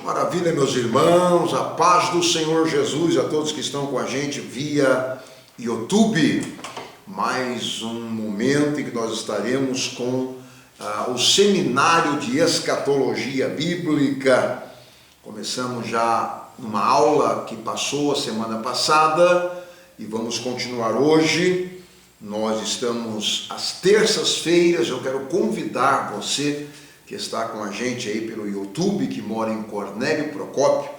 Maravilha, meus irmãos, a paz do Senhor Jesus a todos que estão com a gente via YouTube. Mais um momento em que nós estaremos com o seminário de escatologia bíblica. Começamos já uma aula que passou a semana passada e vamos continuar hoje. Nós estamos às terças-feiras. Eu quero convidar você que está com a gente aí pelo YouTube, que mora em Cornélio Procópio,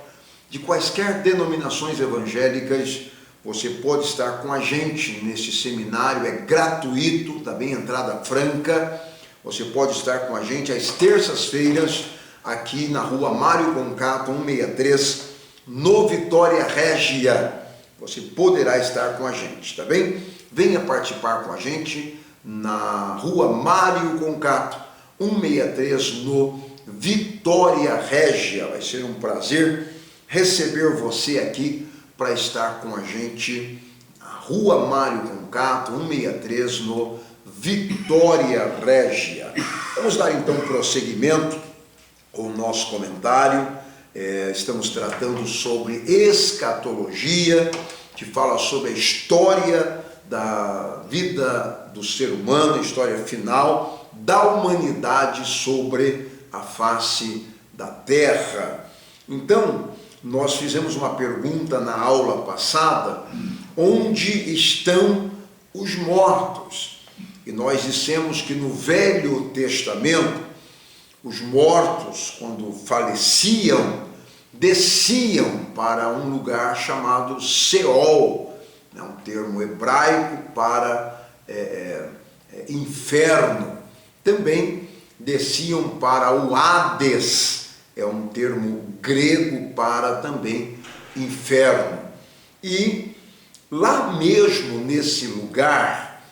de quaisquer denominações evangélicas, você pode estar com a gente nesse seminário, é gratuito, também entrada franca. Você pode estar com a gente às terças-feiras, aqui na rua Mário Concato, 163, no Vitória Régia. Você poderá estar com a gente, tá bem? Venha participar com a gente na rua Mário Concato, 163, no Vitória Régia. Vai ser um prazer receber você aqui para estar com a gente na rua Mário Concato, 163, no Vitória Régia. Vamos dar então prosseguimento com o nosso comentário. Estamos tratando sobre escatologia, que fala sobre a história da vida do ser humano, a história final da humanidade sobre a face da terra. Então, nós fizemos uma pergunta na aula passada: onde estão os mortos? E nós dissemos que no Velho Testamento, os mortos, quando faleciam, desciam para um lugar chamado Seol, um termo hebraico para inferno. Também desciam para o Hades, é um termo grego para também inferno. E lá mesmo nesse lugar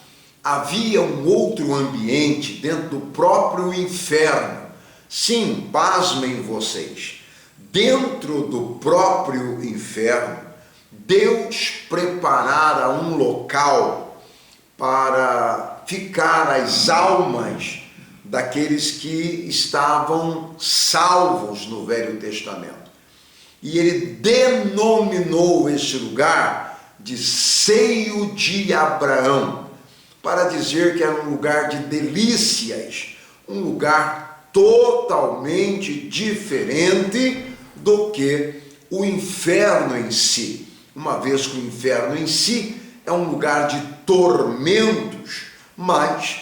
havia um outro ambiente dentro do próprio inferno. Sim, pasmem vocês, dentro do próprio inferno, Deus preparara um local para ficar as almas daqueles que estavam salvos no Velho Testamento. E ele denominou esse lugar de Seio de Abraão, para dizer que era um lugar de delícias, um lugar totalmente diferente do que o inferno em si. Uma vez que o inferno em si é um lugar de tormentos, mas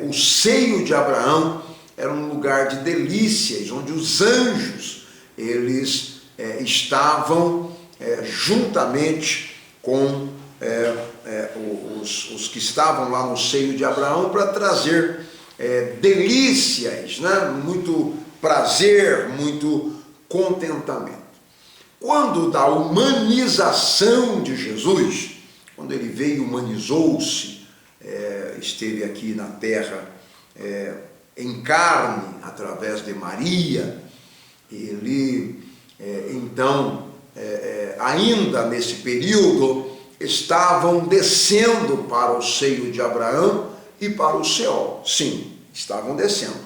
o seio de Abraão era um lugar de delícias, onde os anjos eles estavam juntamente com os que estavam lá no seio de Abraão para trazer delícias, né? Muito prazer, muito contentamento. Quando da humanização de Jesus, quando ele veio, humanizou-se, esteve aqui na terra em carne, através de Maria, ele, então, ainda nesse período, estavam descendo para o seio de Abraão e para o Seol. Sim, estavam descendo.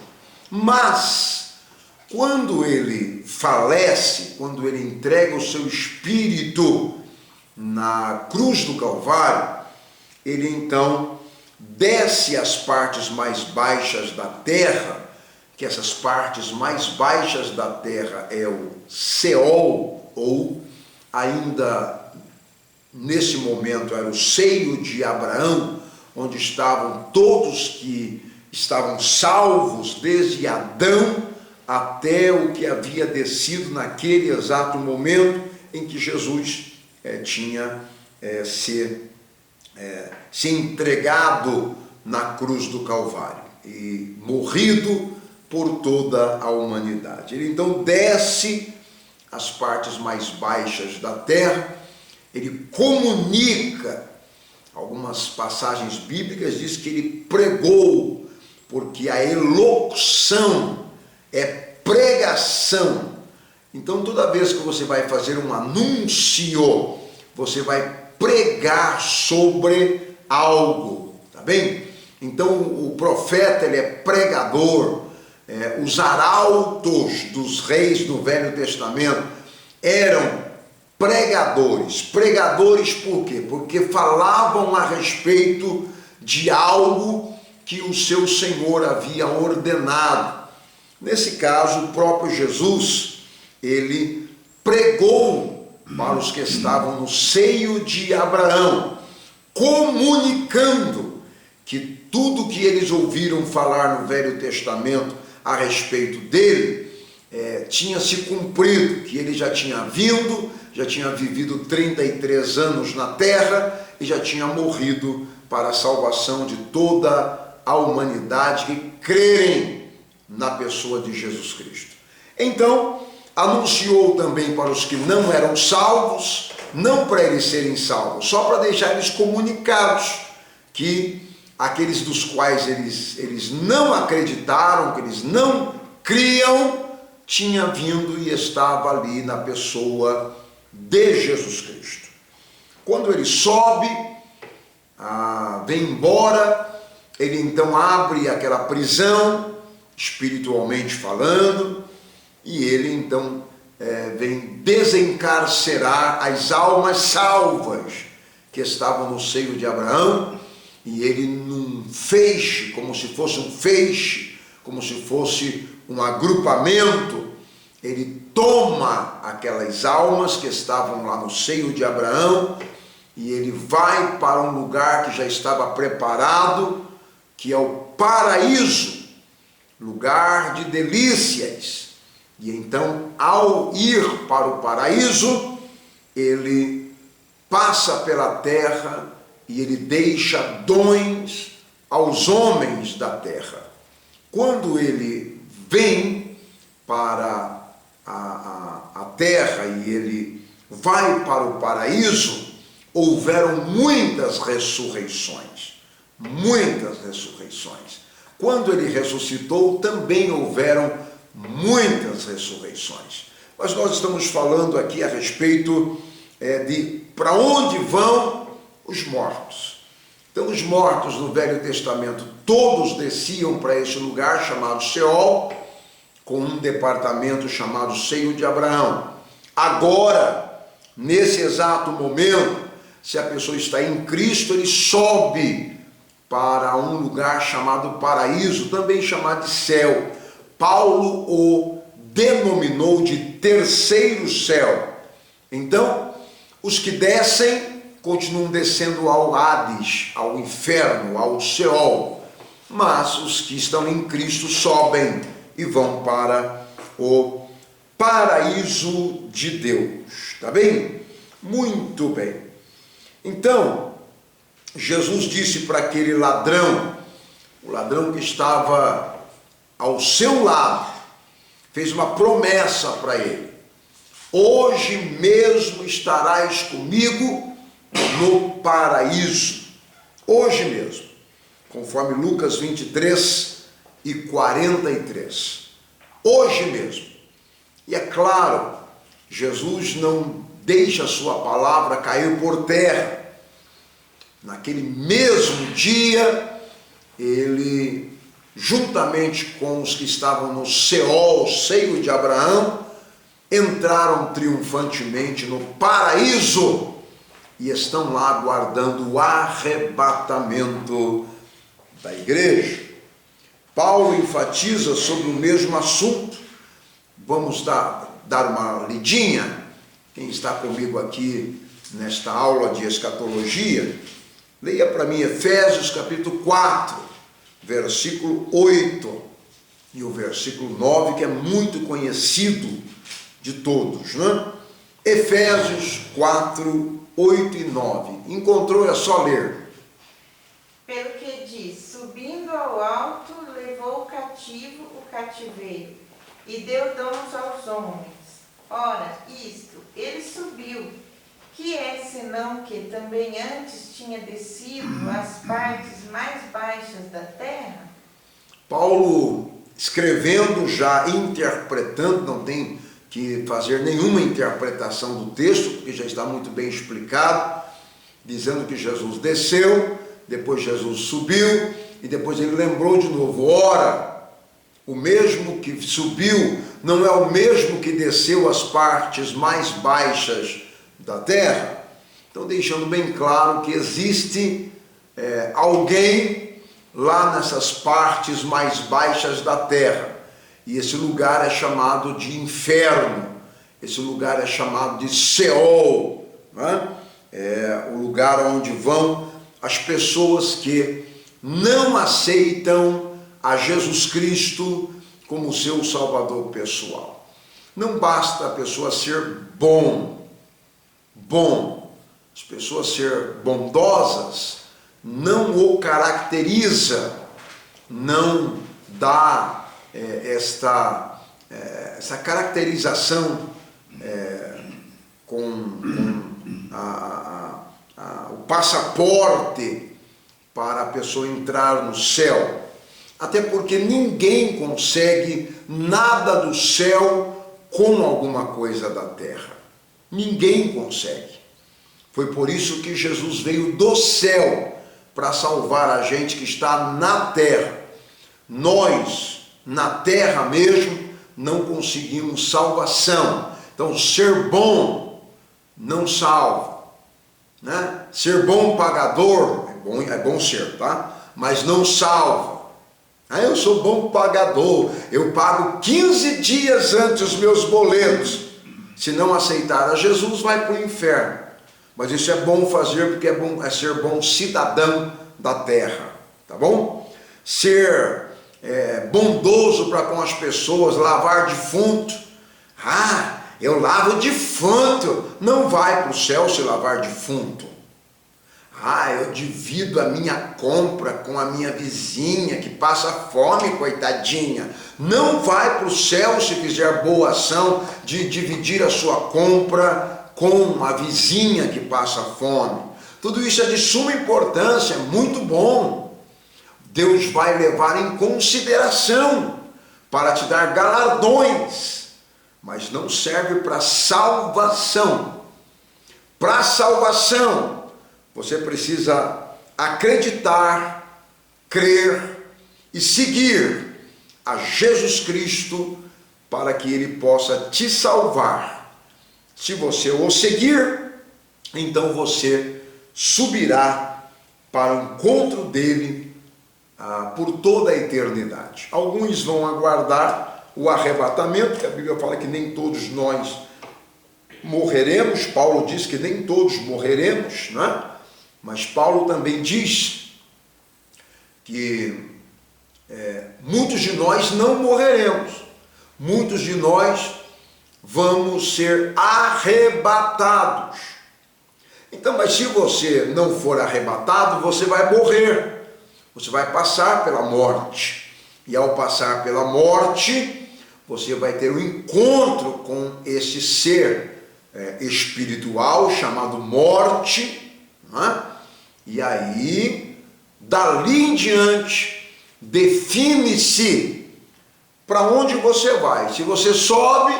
Mas, quando ele falece, quando ele entrega o seu espírito na cruz do Calvário, ele então desce às partes mais baixas da terra, que essas partes mais baixas da terra é o Seol, ou ainda nesse momento era o seio de Abraão, onde estavam todos que estavam salvos desde Adão até o que havia descido naquele exato momento em que Jesus tinha se entregado na cruz do Calvário e morrido por toda a humanidade. Ele então desce às partes mais baixas da terra, ele comunica. Algumas passagens bíblicas diz que ele pregou, porque a elocução é pregação. Então, toda vez que você vai fazer um anúncio, você vai pregar sobre algo, tá bem? Então, o profeta, ele é pregador, os arautos dos reis do Velho Testamento eram pregadores. Pregadores por quê? Porque falavam a respeito de algo que o seu Senhor havia ordenado. Nesse caso, o próprio Jesus, ele pregou para os que estavam no seio de Abraão, comunicando que tudo que eles ouviram falar no Velho Testamento a respeito dele, tinha se cumprido, que ele já tinha vindo, já tinha vivido 33 anos na terra e já tinha morrido para a salvação de toda a humanidade que crerem na pessoa de Jesus Cristo. Então, anunciou também para os que não eram salvos, não para eles serem salvos, só para deixar eles comunicados que aqueles dos quais eles não acreditaram, que eles não criam, tinha vindo e estava ali na pessoa de Jesus Cristo. Quando ele sobe, vem embora, ele então abre aquela prisão, espiritualmente falando, e ele então vem desencarcerar as almas salvas que estavam no seio de Abraão, e ele num feixe, como se fosse um feixe, como se fosse um agrupamento, ele toma aquelas almas que estavam lá no seio de Abraão e ele vai para um lugar que já estava preparado, que é o paraíso, lugar de delícias. E então, ao ir para o paraíso, ele passa pela terra e ele deixa dons aos homens da terra. Quando ele vem para a terra e ele vai para o paraíso, houveram muitas ressurreições. Muitas ressurreições. Quando ele ressuscitou, também houveram muitas ressurreições. Mas nós estamos falando aqui a respeito de para onde vão os mortos. Então, os mortos no Velho Testamento, todos desciam para esse lugar chamado Seol, com um departamento chamado Seio de Abraão. Agora, nesse exato momento, se a pessoa está em Cristo, ele sobe para um lugar chamado paraíso, também chamado de céu. Paulo o denominou de terceiro céu. Então, os que descem continuam descendo ao Hades, ao inferno, ao Seol, mas os que estão em Cristo sobem e vão para o paraíso de Deus, tá bem? Muito bem. Então, Jesus disse para aquele ladrão, o ladrão que estava ao seu lado, fez uma promessa para ele: hoje mesmo estarás comigo no paraíso, hoje mesmo, conforme Lucas 23:43, hoje mesmo. E é claro, Jesus não deixa a sua palavra cair por terra. Naquele mesmo dia, ele, juntamente com os que estavam no Seol, seio de Abraão, entraram triunfantemente no paraíso e estão lá aguardando o arrebatamento da igreja. Paulo enfatiza sobre o mesmo assunto. Vamos dar uma lidinha. Quem está comigo aqui nesta aula de escatologia, leia para mim Efésios capítulo 4, versículo 8 e o versículo 9, que é muito conhecido de todos, né? Efésios 4, 8 e 9. Encontrou? É só ler. Pelo que diz: subindo ao alto, levou cativo o cativeiro e deu dons aos homens. Ora, isto, ele subiu, que é senão que também antes tinha descido às partes mais baixas da terra? Paulo, escrevendo já, interpretando, não tem que fazer nenhuma interpretação do texto, porque já está muito bem explicado, dizendo que Jesus desceu, depois Jesus subiu, e depois ele lembrou de novo: ora, O mesmo que subiu não é o mesmo que desceu às partes mais baixas da terra. Então, deixando bem claro que existe alguém lá nessas partes mais baixas da terra. E esse lugar é chamado de inferno. Esse lugar é chamado de Seol, né? É o lugar onde vão as pessoas que não aceitam a Jesus Cristo como seu Salvador pessoal. Não basta a pessoa ser bom. As pessoas ser bondosas não o caracteriza, não dá essa caracterização com o passaporte para a pessoa entrar no céu. Até porque ninguém consegue nada do céu com alguma coisa da terra. Ninguém consegue. Foi por isso que Jesus veio do céu para salvar a gente que está na terra. Nós, na terra mesmo, não conseguimos salvação. Então, ser bom não salva, né? Ser bom pagador, é bom ser, tá? Mas não salva. Eu sou bom pagador, eu pago 15 dias antes os meus boletos. Se não aceitar a Jesus, vai para o inferno. Mas isso é bom fazer porque é ser bom cidadão da terra, tá bom? Ser bondoso para com as pessoas, lavar defunto. Eu lavo defunto. Não vai para o céu se lavar defunto. Eu divido a minha compra com a minha vizinha que passa fome, coitadinha. Não vai para o céu se fizer boa ação de dividir a sua compra com a vizinha que passa fome. Tudo isso é de suma importância, é muito bom. Deus vai levar em consideração para te dar galardões, mas não serve para salvação. Para salvação, você precisa acreditar, crer e seguir a Jesus Cristo para que Ele possa te salvar. Se você o seguir, então você subirá para o encontro dele por toda a eternidade. Alguns vão aguardar o arrebatamento, que a Bíblia fala que nem todos nós morreremos. Paulo diz que nem todos morreremos, né? Mas Paulo também diz que muitos de nós não morreremos. Muitos de nós vamos ser arrebatados. Então, mas se você não for arrebatado, você vai morrer. Você vai passar pela morte. E ao passar pela morte, você vai ter um encontro com esse ser espiritual chamado morte, né? E aí, dali em diante, define-se para onde você vai. Se você sobe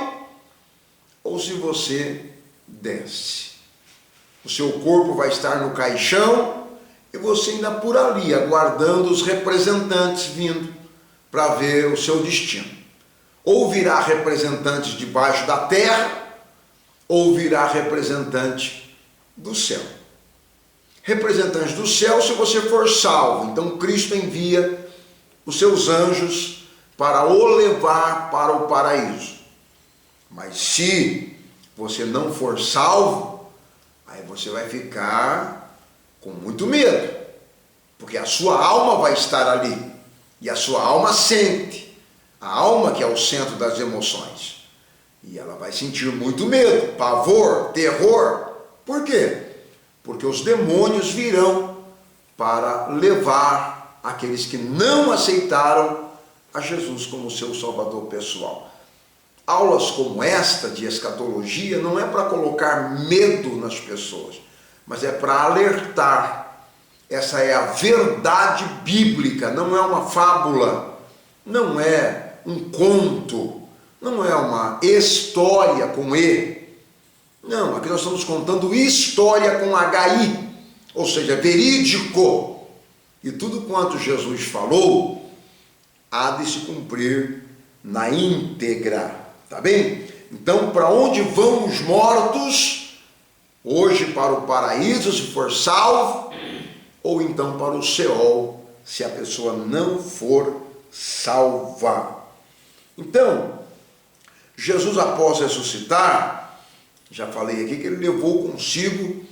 ou se você desce. O seu corpo vai estar no caixão e você ainda por ali, aguardando os representantes vindo para ver o seu destino. Ou virá representante debaixo da terra, ou virá representante do céu. Representante do céu se você for salvo. Então Cristo envia os seus anjos para o levar para o paraíso. Mas se você não for salvo, aí você vai ficar com muito medo, porque a sua alma vai estar ali, e a sua alma sente, a alma que é o centro das emoções, e ela vai sentir muito medo, pavor, terror. Por quê? Porque os demônios virão para levar aqueles que não aceitaram a Jesus como seu Salvador pessoal. Aulas como esta de escatologia não é para colocar medo nas pessoas, mas é para alertar. Essa é a verdade bíblica, não é uma fábula, não é um conto, não é uma história com E. Não, aqui nós estamos contando história com HI, ou seja, verídico. E tudo quanto Jesus falou há de se cumprir na íntegra, tá bem? Então, para onde vão os mortos? Hoje para o paraíso, se for salvo, ou então para o Seol, se a pessoa não for salva. Então, Jesus, após ressuscitar, já falei aqui que ele levou consigo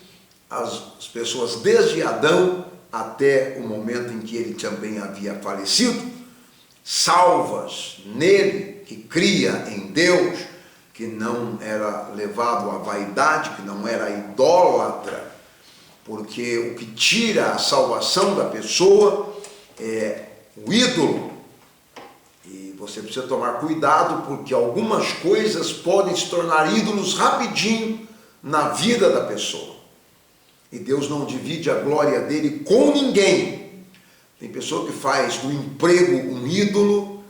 as pessoas desde Adão até o momento em que ele também havia falecido, salvas nele, que cria em Deus, que não era levado à vaidade, que não era idólatra, porque o que tira a salvação da pessoa é o ídolo. E você precisa tomar cuidado, porque algumas coisas podem se tornar ídolos rapidinho na vida da pessoa. E Deus não divide a glória dele com ninguém. Tem pessoa que faz do emprego um ídolo,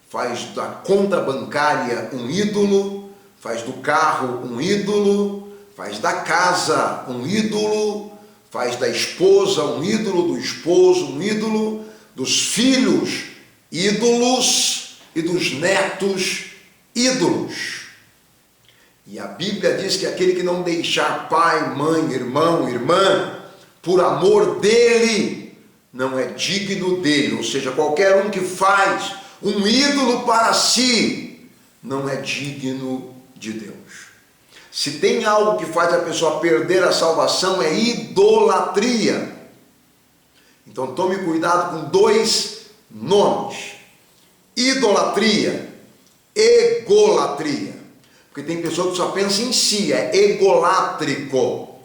faz da conta bancária um ídolo, faz do carro um ídolo, faz da casa um ídolo, faz da esposa um ídolo, do esposo um ídolo, dos filhos ídolos e dos netos ídolos. E a Bíblia diz que aquele que não deixar pai, mãe, irmão, irmã, por amor dele, não é digno dele. Ou seja, qualquer um que faz um ídolo para si, não é digno de Deus. Se tem algo que faz a pessoa perder a salvação, é idolatria. Então tome cuidado com dois nomes: idolatria, egolatria. Porque tem pessoa que só pensa em si, é egolátrico.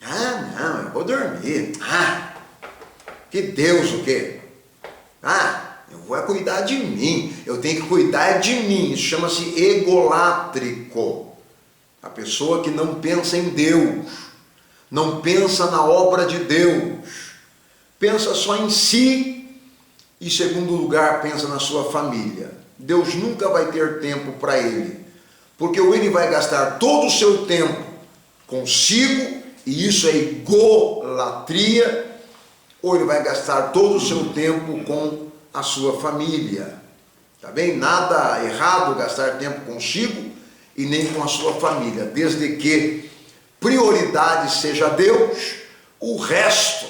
Ah, não, eu vou dormir. Ah, que Deus o quê? Ah, eu vou cuidar de mim, eu tenho que cuidar de mim. Isso chama-se egolátrico. A pessoa que não pensa em Deus, não pensa na obra de Deus, pensa só em si e, em segundo lugar, pensa na sua família. Deus nunca vai ter tempo para ele, porque ou ele vai gastar todo o seu tempo consigo, e isso é egolatria, ou ele vai gastar todo o seu tempo com a sua família. Tá bem? Nada errado gastar tempo consigo e nem com a sua família, desde que prioridade seja Deus, o resto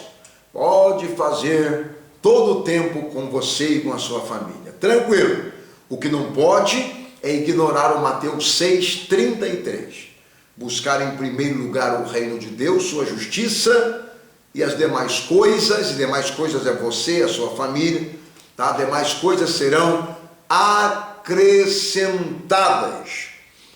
pode fazer todo o tempo com você e com a sua família. Tranquilo. O que não pode é ignorar o Mateus 6:33. Buscar em primeiro lugar o reino de Deus, sua justiça, e as demais coisas, é você, a sua família, tá? Demais coisas serão acrescentadas.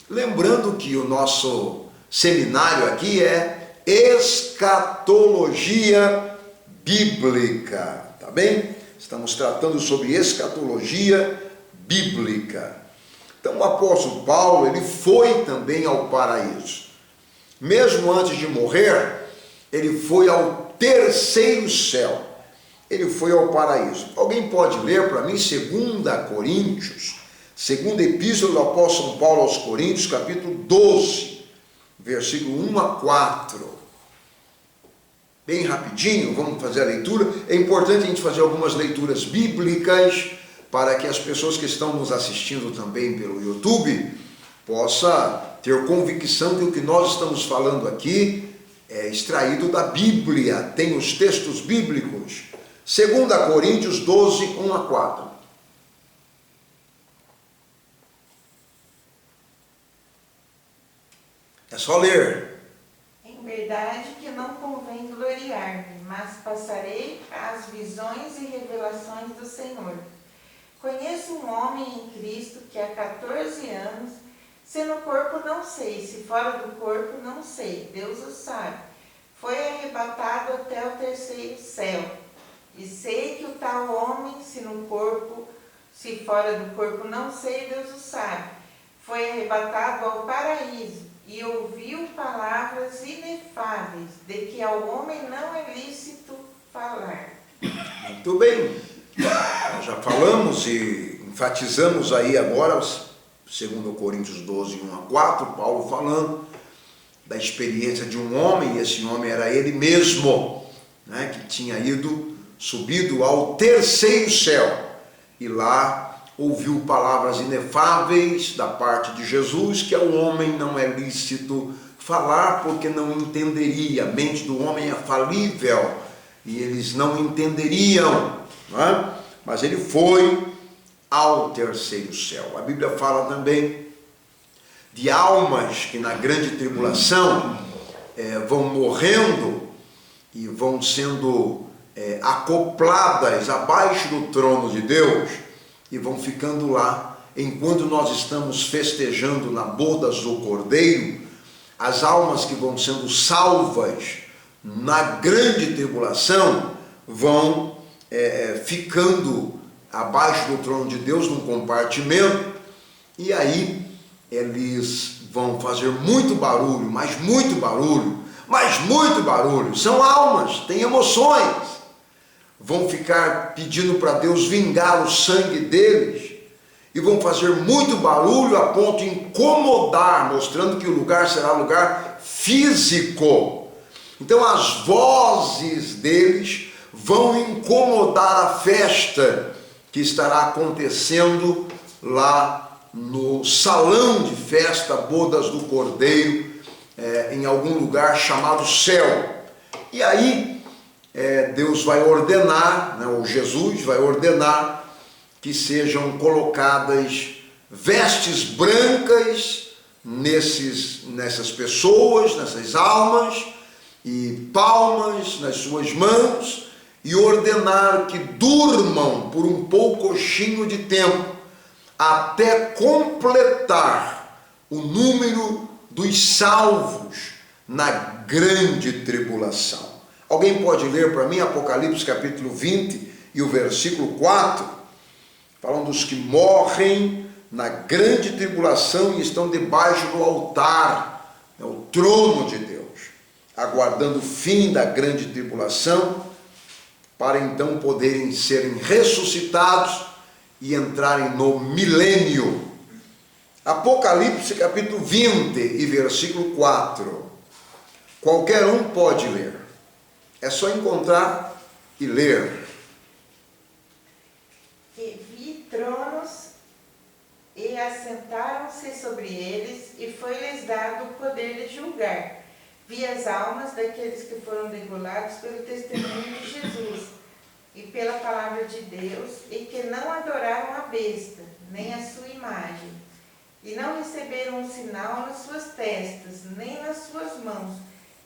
Lembrando que o nosso seminário aqui é escatologia bíblica, tá bem? Estamos tratando sobre escatologia bíblica. Então o apóstolo Paulo, ele foi também ao paraíso. Mesmo antes de morrer, ele foi ao terceiro céu. Ele foi ao paraíso. Alguém pode ler para mim 2 Coríntios, segunda epístola do apóstolo Paulo aos Coríntios, capítulo 12, versículo 1 a 4. Bem rapidinho, vamos fazer a leitura. É importante a gente fazer algumas leituras bíblicas para que as pessoas que estão nos assistindo também pelo YouTube possam ter convicção que o que nós estamos falando aqui é extraído da Bíblia, tem os textos bíblicos. 2 Coríntios 12, 1 a 4. É só ler. Em verdade que não convém gloriar-me, mas passarei às visões e revelações do Senhor. Conheço um homem em Cristo que há 14 anos, se no corpo não sei, se fora do corpo não sei, Deus o sabe, foi arrebatado até o terceiro céu. E sei que o tal homem, se no corpo, se fora do corpo não sei, Deus o sabe, foi arrebatado ao paraíso e ouviu palavras inefáveis, de que ao homem não é lícito falar. Muito bem. Nós já falamos e enfatizamos aí agora 2 Coríntios 12, 1 a 4, Paulo falando da experiência de um homem, e esse homem era ele mesmo, né, que tinha subido ao terceiro céu. e lá ouviu palavras inefáveis da parte de Jesus, que ao homem não é lícito falar porque não entenderia. A mente do homem é falível e eles não entenderiam, não é? Mas ele foi ao terceiro céu. A Bíblia fala também de almas que na grande tribulação vão morrendo e vão sendo acopladas abaixo do trono de Deus e vão ficando lá, enquanto nós estamos festejando na bodas do Cordeiro. As almas que vão sendo salvas na grande tribulação vão ficando abaixo do trono de Deus num compartimento, e aí eles vão fazer muito barulho, mas muito barulho, mas muito barulho. São almas, têm emoções, vão ficar pedindo para Deus vingar o sangue deles, e vão fazer muito barulho a ponto de incomodar, mostrando que o lugar será lugar físico. Então as vozes deles vão incomodar a festa que estará acontecendo lá no salão de festa, bodas do Cordeiro, em algum lugar chamado céu. E aí Deus vai ordenar, né, ou Jesus vai ordenar que sejam colocadas vestes brancas nessas pessoas, nessas almas, e palmas nas suas mãos, e ordenar que durmam por um poucochinho de tempo, até completar o número dos salvos na grande tribulação. Alguém pode ler para mim Apocalipse capítulo 20 e o versículo 4? Falam dos que morrem na grande tribulação e estão debaixo do altar, o trono de Deus, aguardando o fim da grande tribulação, para então poderem serem ressuscitados e entrarem no milênio. Apocalipse capítulo 20 e versículo 4. Qualquer um pode ler. É só encontrar e ler. E vi tronos, e assentaram-se sobre eles, e foi-lhes dado o poder de julgar. Vi as almas daqueles que foram degolados pelo testemunho de Jesus e pela palavra de Deus, e que não adoraram a besta, nem a sua imagem, e não receberam um sinal nas suas testas, nem nas suas mãos,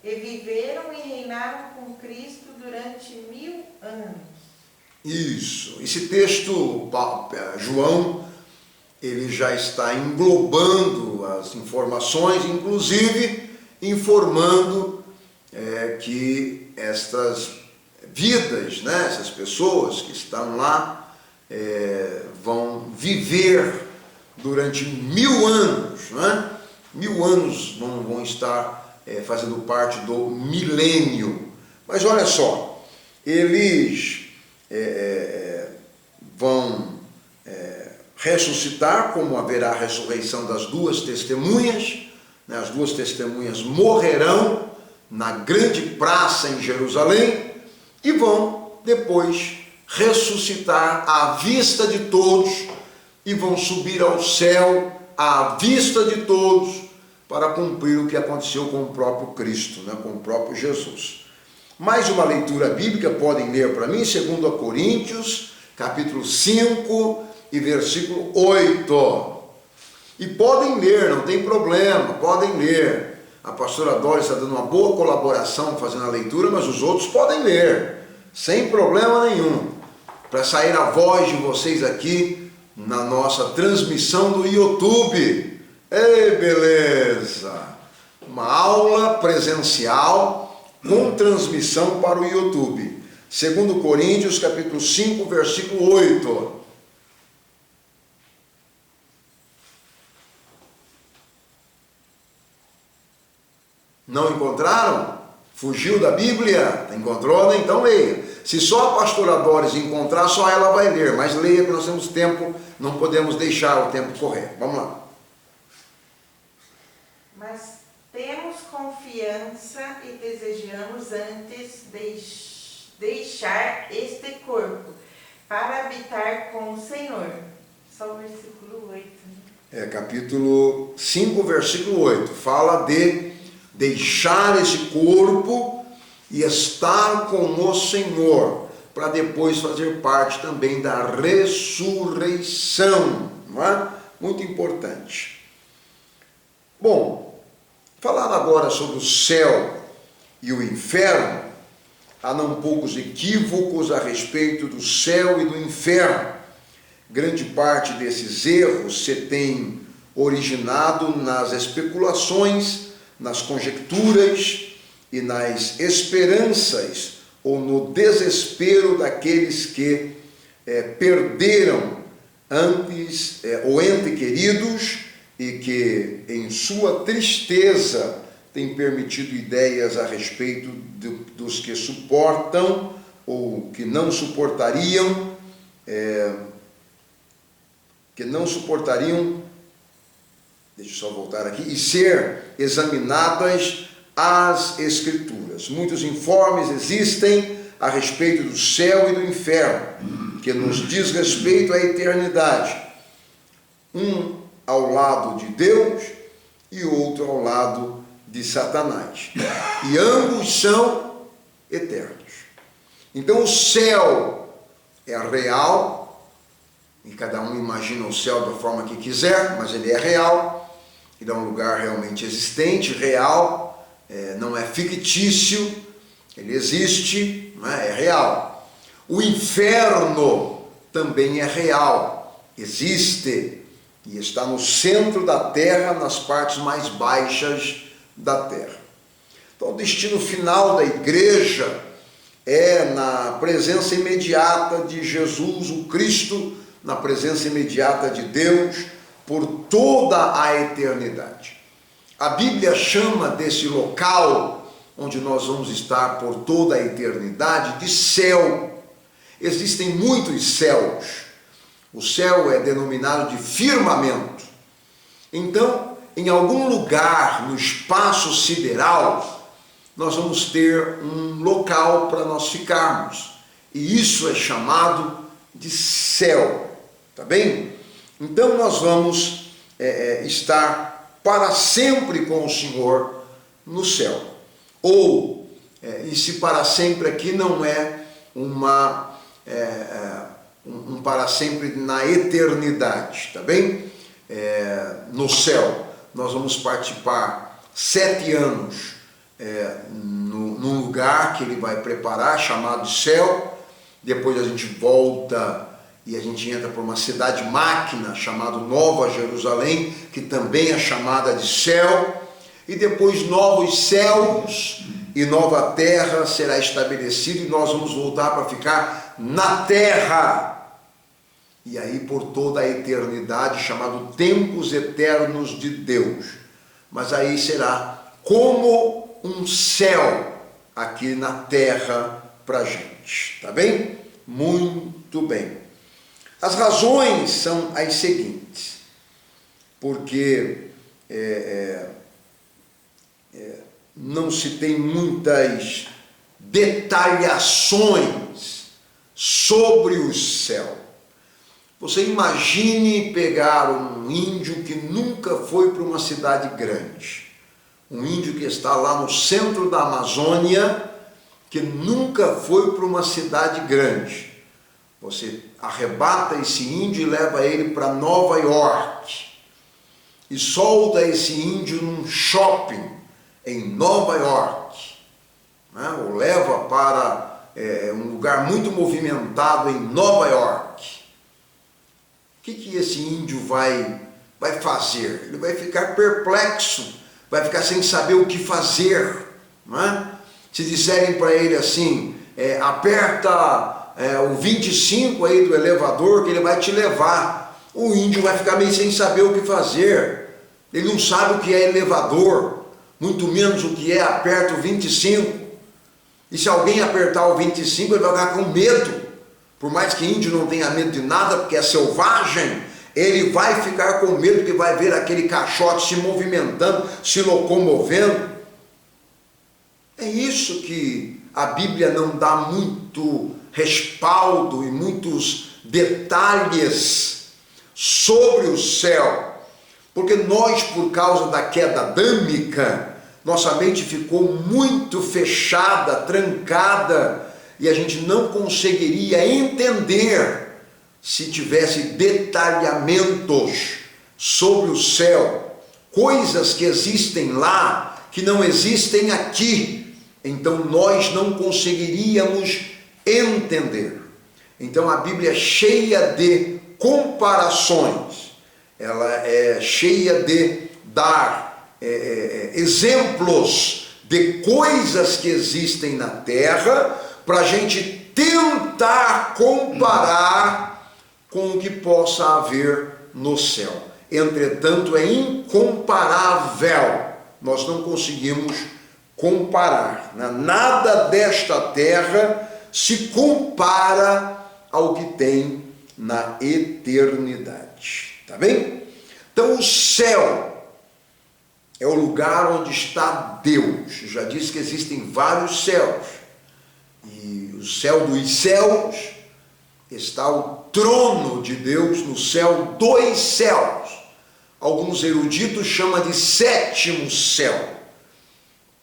e viveram e reinaram com Cristo durante 1000 anos. Isso, esse texto, João, ele já está englobando as informações, inclusive informando que estas vidas, né, essas pessoas que estão lá, vão viver durante 1000 anos, né? 1000 anos vão estar fazendo parte do milênio. Mas olha só, eles vão ressuscitar, como haverá a ressurreição das duas testemunhas, né? As duas testemunhas morrerão na grande praça em Jerusalém e vão depois ressuscitar à vista de todos e vão subir ao céu à vista de todos para cumprir o que aconteceu com o próprio Cristo, né? Com o próprio Jesus. Mais uma leitura bíblica, podem ler para mim, 2 Coríntios, capítulo 5 e versículo 8. E podem ler, não tem problema, podem ler. A pastora Doris está dando uma boa colaboração fazendo a leitura, mas os outros podem ler, sem problema nenhum, para sair a voz de vocês aqui na nossa transmissão do YouTube. Ei, beleza! Uma aula presencial com transmissão para o YouTube. 2 Coríntios, capítulo 5, versículo 8. Não encontraram? Fugiu da Bíblia? Encontrou, né? Então leia. Se só a pastora Doris encontrar, só ela vai ler. Mas leia, que nós temos tempo, não podemos deixar o tempo correr. Vamos lá. Mas temos confiança e desejamos antes deixar este corpo, para habitar com o Senhor. Só o versículo 8. Né? Capítulo 5, versículo 8. Fala de deixar esse corpo e estar com o Senhor, para depois fazer parte também da ressurreição. Não é? Muito importante. Bom, falando agora sobre o céu e o inferno, há não poucos equívocos a respeito do céu e do inferno. Grande parte desses erros se tem originado nas especulações, nas conjecturas e nas esperanças ou no desespero daqueles que perderam antes ou ente queridos e que em sua tristeza têm permitido ideias a respeito dos que suportam ou que não suportariam deixa eu só voltar aqui, e ser examinadas as Escrituras. Muitos informes existem a respeito do céu e do inferno, que nos diz respeito à eternidade. Um ao lado de Deus e outro ao lado de Satanás. E ambos são eternos. Então o céu é real, e cada um imagina o céu da forma que quiser, mas ele é real. Ele é um lugar realmente existente, real, não é fictício, ele existe, não é real. O inferno também é real, existe e está no centro da terra, nas partes mais baixas da terra. Então o destino final da igreja é na presença imediata de Jesus, o Cristo, na presença imediata de Deus, por toda a eternidade. A Bíblia chama desse local onde nós vamos estar por toda a eternidade de céu. Existem muitos céus. O céu é denominado de firmamento. Então, em algum lugar no espaço sideral, nós vamos ter um local para nós ficarmos. E isso é chamado de céu. Tá bem? Então nós vamos estar para sempre com o Senhor no céu. Ou, e se para sempre aqui não é um para sempre na eternidade, tá bem? No céu, nós vamos participar 7 anos num lugar que ele vai preparar, chamado céu. Depois a gente volta e a gente entra por uma cidade máquina chamada Nova Jerusalém, que também é chamada de céu, e depois novos céus e nova terra será estabelecido e nós vamos voltar para ficar na terra, e aí por toda a eternidade, chamado tempos eternos de Deus. Mas aí será como um céu aqui na terra para a gente, tá bem? Muito bem. As razões são as seguintes, porque não se tem muitas detalhações sobre o céu. Você imagine pegar um índio que nunca foi para uma cidade grande, um índio que está lá no centro da Amazônia, que nunca foi para uma cidade grande. Você arrebata esse índio e leva ele para Nova York e solta esse índio num shopping em Nova York, né? Ou leva para um lugar muito movimentado em Nova York. O que esse índio vai fazer? Ele vai ficar perplexo, vai ficar sem saber o que fazer, não é? Se disserem para ele assim, aperta o 25 aí do elevador que ele vai te levar, o índio vai ficar meio sem saber o que fazer. Ele não sabe o que é elevador, muito menos o que é aperta o 25. E se alguém apertar o 25, ele vai ficar com medo. Por mais que índio não tenha medo de nada, porque é selvagem, ele vai ficar com medo, porque vai ver aquele caixote se movimentando, se locomovendo. É isso que a Bíblia não dá muito respaldo e muitos detalhes sobre o céu, porque nós, por causa da queda adâmica, nossa mente ficou muito fechada, trancada, e a gente não conseguiria entender se tivesse detalhamentos sobre o céu, coisas que existem lá que não existem aqui. Então nós não conseguiríamos entender. Então a Bíblia é cheia de comparações, ela é cheia de dar exemplos de coisas que existem na terra, para a gente tentar comparar com o que possa haver no céu. Entretanto, é incomparável, nós não conseguimos comparar, né? Nada desta terra se compara ao que tem na eternidade, tá bem? Então o céu é o lugar onde está Deus. Eu já disse que existem vários céus, e o céu dos céus está o trono de Deus no céu dos céus. Alguns eruditos chamam de sétimo céu.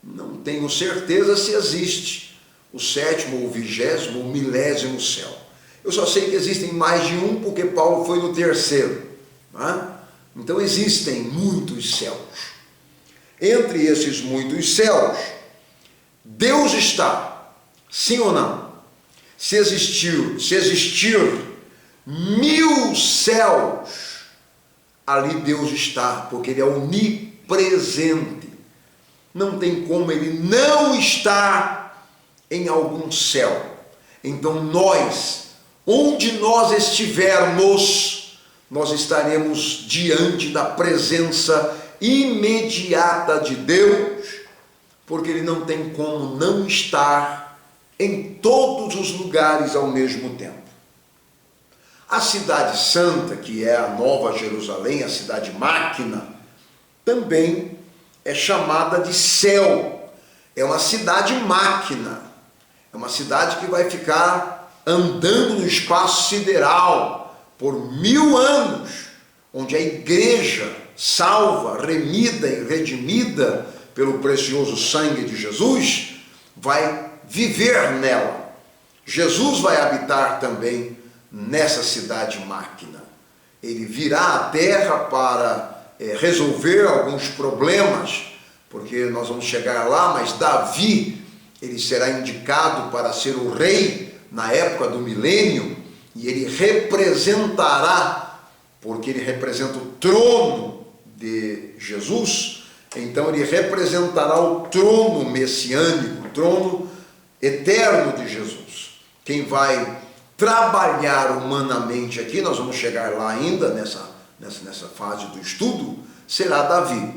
Não tenho certeza se existe o sétimo, ou 20º, ou 1000º céu. Eu só sei que existem mais de um, porque Paulo foi no terceiro, né? Então existem muitos céus. Entre esses muitos céus, Deus está, sim ou não? Se existir 1000 céus, ali Deus está, porque Ele é onipresente. Não tem como Ele não estar em algum céu. Então onde nós estivermos, nós estaremos diante da presença imediata de Deus, porque Ele não tem como não estar em todos os lugares ao mesmo tempo. A cidade santa, que é a Nova Jerusalém, a cidade máquina, também é chamada de céu. É uma cidade máquina, é uma cidade que vai ficar andando no espaço sideral por 1000 anos, onde a igreja salva, remida e redimida pelo precioso sangue de Jesus, vai viver nela. Jesus vai habitar também nessa cidade máquina. Ele virá à terra para resolver alguns problemas, porque nós vamos chegar lá, mas Davi, ele será indicado para ser o rei na época do milênio, e ele representará, porque ele representa o trono de Jesus, então ele representará o trono messiânico, o trono eterno de Jesus. Quem vai trabalhar humanamente aqui, nós vamos chegar lá ainda nessa fase do estudo, será Davi.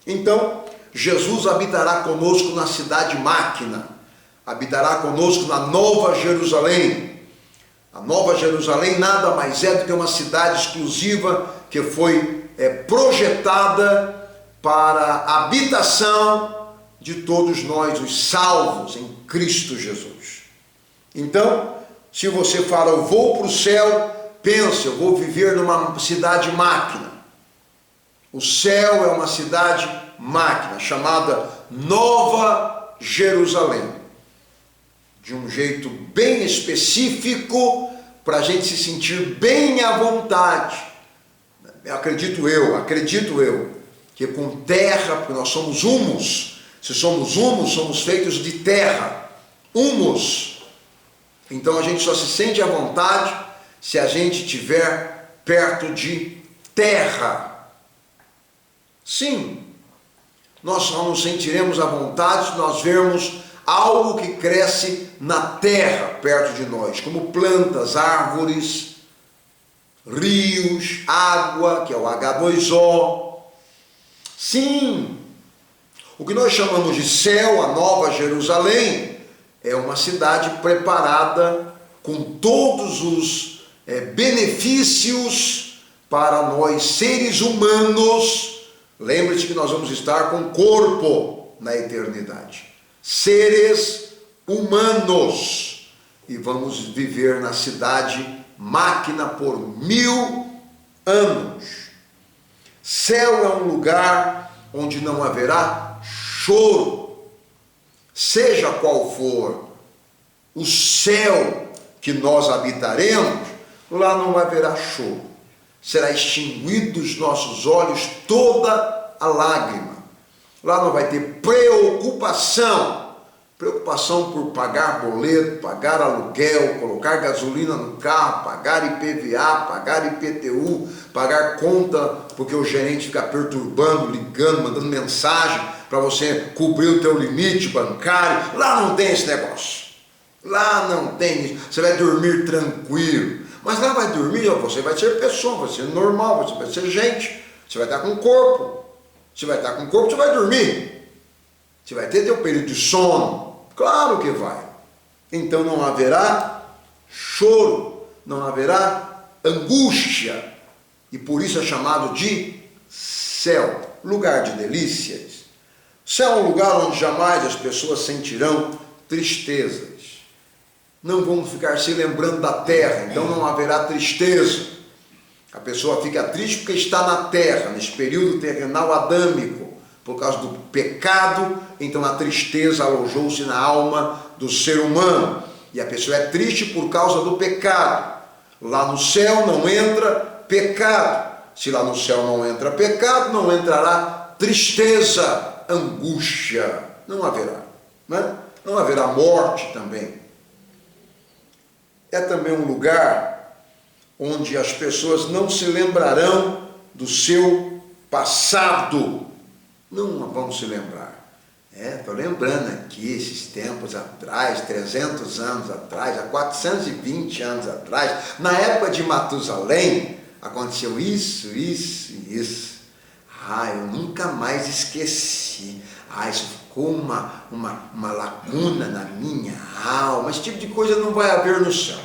Então, Jesus habitará conosco na cidade máquina, habitará conosco na Nova Jerusalém. A Nova Jerusalém nada mais é do que uma cidade exclusiva que foi projetada para a habitação de todos nós, os salvos em Cristo Jesus. Então, se você fala, eu vou para o céu, pense, eu vou viver numa cidade máquina. O céu é uma cidade máquina, chamada Nova Jerusalém. De um jeito bem específico, para a gente se sentir bem à vontade. Acredito eu, que com terra, porque nós somos humus, se somos humus, somos feitos de terra, humus. Então a gente só se sente à vontade se a gente estiver perto de terra. Sim, nós só nos sentiremos à vontade se nós vermos algo que cresce na terra perto de nós, como plantas, árvores, rios, água, que é o H2O. Sim, o que nós chamamos de céu, a Nova Jerusalém, é uma cidade preparada com todos os benefícios para nós seres humanos. Lembre-se que nós vamos estar com corpo na eternidade. Seres humanos. e vamos viver na cidade máquina por 1000 anos. Céu é um lugar onde não haverá choro. Seja qual for o céu que nós habitaremos, lá não haverá choro. Será extinguido dos nossos olhos toda a lágrima. Lá não vai ter preocupação por pagar boleto, pagar aluguel, colocar gasolina no carro, pagar IPVA, pagar IPTU, pagar conta, porque o gerente fica perturbando, ligando, mandando mensagem para você cobrir o teu limite bancário. Lá não tem esse negócio. Lá não tem isso. Você vai dormir tranquilo. Mas lá vai dormir, você vai ser pessoa, vai ser normal, você vai ser gente. Você vai estar com corpo. Você vai estar com corpo, você vai dormir. Você vai ter teu período de sono. Claro que vai. Então não haverá choro, não haverá angústia. E por isso é chamado de céu, lugar de delícias. Céu é um lugar onde jamais as pessoas sentirão tristezas. Não vão ficar se lembrando da terra, então não haverá tristeza. A pessoa fica triste porque está na terra, nesse período terrenal adâmico, por causa do pecado, então a tristeza alojou-se na alma do ser humano. E a pessoa é triste por causa do pecado. Lá no céu não entra pecado. Se lá no céu não entra pecado, não entrará tristeza, angústia. Não haverá, né? Não haverá morte também. É também um lugar onde as pessoas não se lembrarão do seu passado. Não vão se lembrar. Estou lembrando aqui esses tempos atrás, 300 anos atrás, há 420 anos atrás, na época de Matusalém, aconteceu isso, isso e isso. Eu nunca mais esqueci. Isso ficou uma lacuna na minha alma. Esse tipo de coisa não vai haver no céu,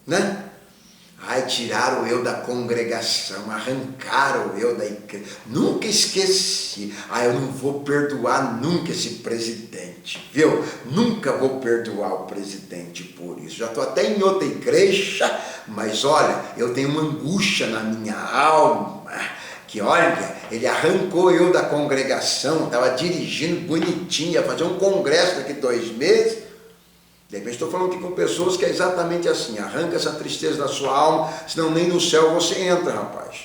né? Tiraram eu da congregação, arrancaram eu da igreja. Nunca esqueci. Eu não vou perdoar nunca esse presidente, viu? Nunca vou perdoar o presidente por isso. Já estou até em outra igreja, mas olha, eu tenho uma angústia na minha alma. Que olha, ele arrancou eu da congregação, estava dirigindo bonitinho, ia fazer um congresso daqui 2 meses. De repente estou falando aqui com pessoas que é exatamente assim, arranca essa tristeza da sua alma, senão nem no céu você entra, rapaz.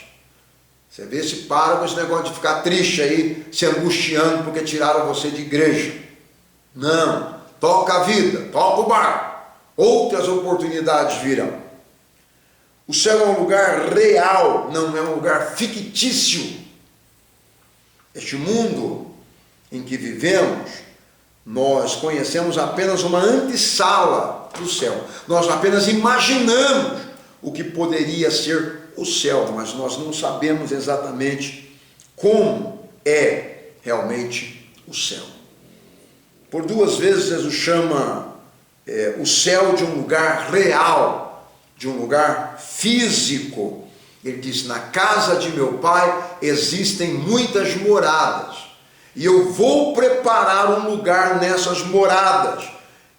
Você vê se para com esse negócio de ficar triste aí, se angustiando porque tiraram você de igreja. Não, toca a vida, toca o barco, outras oportunidades virão. O céu é um lugar real, não é um lugar fictício. Este mundo em que vivemos, nós conhecemos apenas uma antessala do céu. Nós apenas imaginamos o que poderia ser o céu, mas nós não sabemos exatamente como é realmente o céu. Por 2 vezes Jesus chama o céu de um lugar real, de um lugar físico. Ele diz: na casa de meu pai existem muitas moradas, e eu vou preparar um lugar nessas moradas.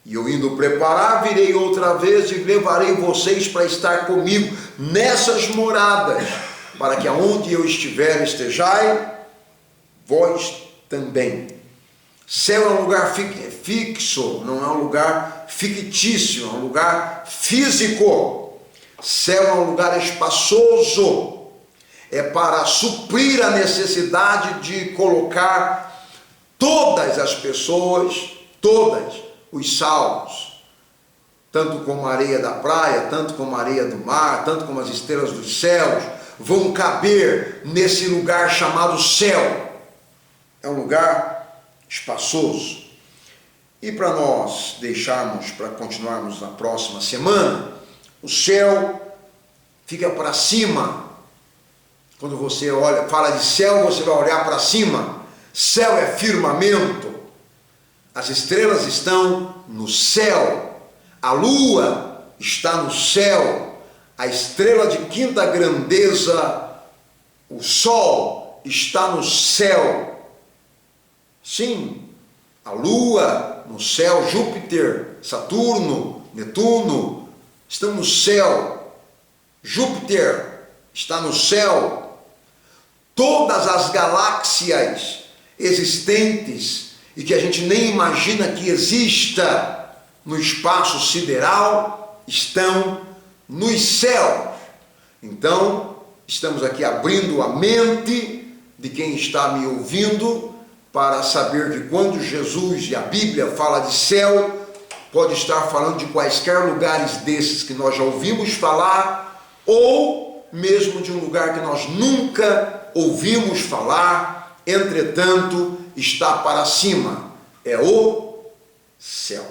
E eu indo preparar, virei outra vez e levarei vocês para estar comigo nessas moradas, para que aonde eu estiver estejai, vós também. Céu é um lugar fixo, não é um lugar fictício, é um lugar físico. Céu é um lugar espaçoso, é para suprir a necessidade de colocar todas as pessoas, todas os salvos, tanto como a areia da praia, tanto como a areia do mar, tanto como as estrelas dos céus, vão caber nesse lugar chamado céu. É um lugar espaçoso. E para nós deixarmos, para continuarmos na próxima semana, o céu fica para cima. Quando você olha, fala de céu, você vai olhar para cima. Céu é firmamento. As estrelas estão no céu. A lua está no céu. A estrela de quinta grandeza, o sol, está no céu. Sim, a lua no céu, Júpiter, Saturno Netuno estão no céu, Júpiter está no céu, todas as galáxias existentes e que a gente nem imagina que exista no espaço sideral estão nos céus. Então, estamos aqui abrindo a mente de quem está me ouvindo para saber que quando Jesus e a Bíblia fala de céu, pode estar falando de quaisquer lugares desses que nós já ouvimos falar, ou mesmo de um lugar que nós nunca ouvimos falar, entretanto, está para cima. É o céu.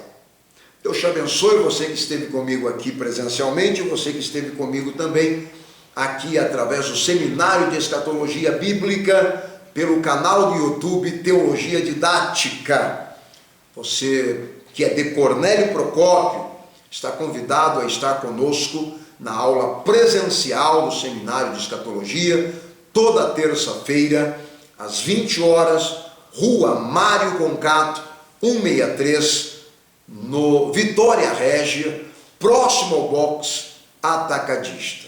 Deus te abençoe, você que esteve comigo aqui presencialmente, você que esteve comigo também aqui através do Seminário de Escatologia Bíblica, pelo canal do YouTube Teologia Didática. Você que é de Cornélio Procópio está convidado a estar conosco na aula presencial do Seminário de Escatologia, toda terça-feira, às 20 horas, Rua Mário Concato, 163, no Vitória Régia, próximo ao box atacadista.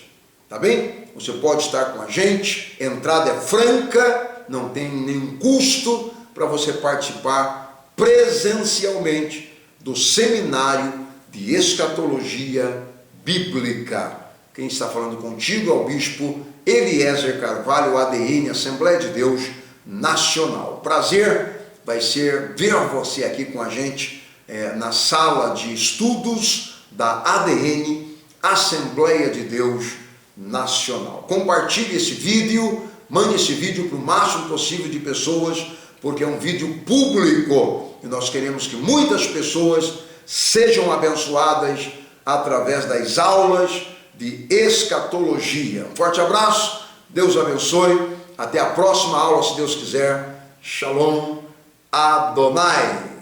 Tá bem? Você pode estar com a gente, entrada é franca, não tem nenhum custo para você participar presencialmente do Seminário de Escatologia Bíblica. Quem está falando contigo é o Bispo Eliezer Carvalho, ADN, Assembleia de Deus Nacional. Prazer vai ser ver você aqui com a gente na sala de estudos da ADN, Assembleia de Deus Nacional. Compartilhe esse vídeo, mande esse vídeo para o máximo possível de pessoas, porque é um vídeo público e nós queremos que muitas pessoas sejam abençoadas através das aulas de escatologia. Um forte abraço, Deus abençoe, até a próxima aula, se Deus quiser. Shalom Adonai.